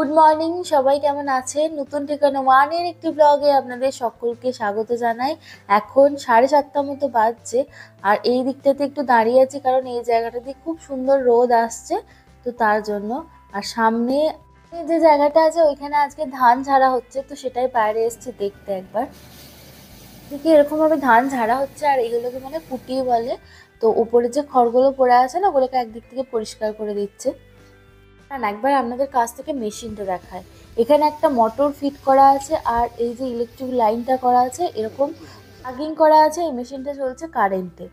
Good morning, সবাই কেমন আছেন? নতুন ঠিকানা ওয়ানের একটি ব্লগে আপনাদের সকলকে স্বাগত জানাই। এখন 7:30 মতো বাজছে, আর এই দিকটাতে একটু দাঁড়িয়ে আছি কারণ এই জায়গাটাতে খুব সুন্দর রোদ আসছে, তো তার জন্য। আর সামনে যে জায়গাটা আছে ওইখানে আজকে ধান ঝাড়া হচ্ছে, তো সেটাই বাইরে এসেছি দেখতে একবার। দেখি এরকম ভাবে ধান ঝাড়া হচ্ছে, আর এগুলোকে মানে কুটি বলে। তো উপরে যে খড়গুলো পড়ে আছে না, ওগুলোকে একদিক থেকে পরিষ্কার করে দিচ্ছে। একবার আপনাদের কাছ থেকে মেশিনটা দেখায়। এখানে একটা মোটর ফিট করা আছে, আর এই যে ইলেকট্রিক লাইনটা করা আছে এরকম প্লাগিং করা আছে। এই মেশিনটা চলছে কারেন্টে।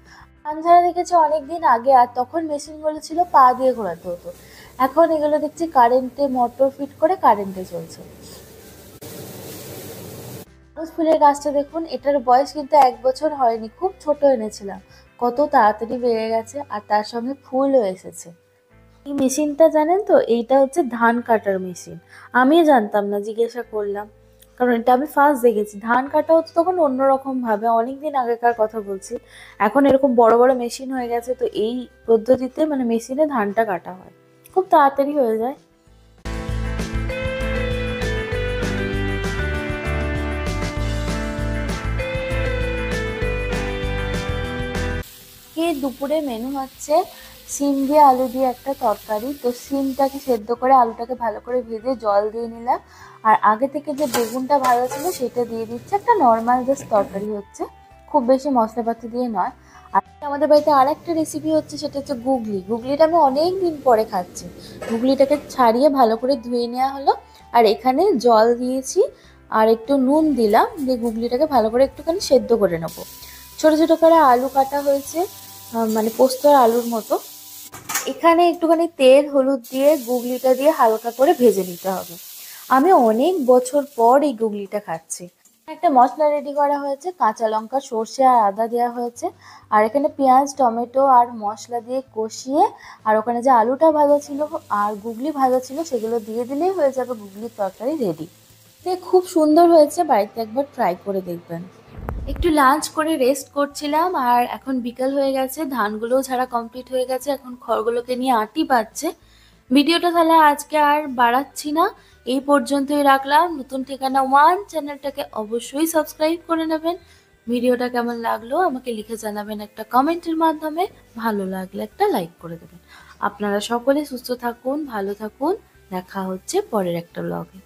ধান ঝাড়া দেখেছি অনেকদিন আগে, আর তখন মেশিনগুলো ছিল পা দিয়ে ঘোরাতে হতো। এখন এগুলো দেখছি কারেন্টে মোটর ফিট করে কারেন্টে চলছে। রোজ ফুলের গাছটা দেখুন, এটার বয়স কিন্তু 1 বছর হয়নি, খুব ছোট এনেছিলাম। কত তাড়াতাড়ি বেড়ে গেছে, আর তার সঙ্গে ফুলও এসেছে। এই মেশিনটা জানেন তো, এইটা হচ্ছে ধান কাটার মেশিন। আমিও জানতাম না, জিজ্ঞাসা করলাম, কারণ এটা আমি ফার্স্ট দেখেছি। ধান কাটা হতো তখন অন্যরকম ভাবে, অনেকদিন আগেকার কথা বলছি। এখন এরকম বড় বড় মেশিন হয়ে গেছে, তো এই পদ্ধতিতে মানে মেশিনে ধানটা কাটা হয়, খুব তাড়াতাড়ি হয়ে যায়। কি দুপুরে মেনু হচ্ছে সিম দিয়ে আলু দিয়ে একটা তরকারি। তো সিমটাকে সেদ্ধ করে আলুটাকে ভালো করে ভেজে জল দিয়ে নিলাম, আর আগে থেকে যে বেগুনটা ভালো ছিল সেটা দিয়ে দিচ্ছে। একটা নর্মাল জাস্ট তরকারি হচ্ছে, খুব বেশি মশলাপাতি দিয়ে নয়। আর আমাদের বাড়িতে আর একটা রেসিপি হচ্ছে, সেটা হচ্ছে গুগলি। গুগলিটা আমি অনেক দিন পরে খাচ্ছি। গুগলিটাকে ছাড়িয়ে ভালো করে ধুয়ে নেওয়া হলো, আর এখানে জল দিয়েছি আর একটু নুন দিলাম, দিয়ে গুগলিটাকে ভালো করে একটুখানি সেদ্ধ করে নেবো। ছোট ছোট করে আলু কাটা হয়েছে, মানে পোস্ত আর আলুর মতো। এখানে একটুখানি তেল হলুদ দিয়ে গুগলিটা দিয়ে হালকা করে ভেজে নিতে হবে। আমি অনেক বছর পর এই গুগলিটা খাচ্ছি। একটা মশলা রেডি করা হয়েছে, কাঁচা লঙ্কা সর্ষে আর আদা দেওয়া হয়েছে, আর এখানে পেঁয়াজ টমেটো আর মশলা দিয়ে কষিয়ে, আর ওখানে যে আলুটা ভাজা ছিল আর গুগলি ভাজা ছিল সেগুলো দিয়ে দিলেই হয়ে যাবে গুগলির তরকারি রেডি। খুব সুন্দর হয়েছে, বাড়িতে একবার ট্রাই করে দেখবেন। একটু লাঞ্চ করে রেস্ট করছিলাম, আর এখন বিকাল হয়ে গেছে, ধানগুলোও ঝাড়া কমপ্লিট হয়ে গেছে, এখন খড়গুলোকে নিয়ে আঁটি বাজছে। ভিডিওটা তাহলে আজকে আর বাড়াচ্ছি না, এই পর্যন্তই রাখলাম। নতুন ঠিকানা ওয়ান চ্যানেলটাকে অবশ্যই সাবস্ক্রাইব করে নেবেন। ভিডিওটা কেমন লাগলো আমাকে লিখে জানাবেন একটা কমেন্টের মাধ্যমে। ভালো লাগলে একটা লাইক করে দেবেন। আপনারা সকলে সুস্থ থাকুন, ভালো থাকুন। দেখা হচ্ছে পরের একটা ব্লগে।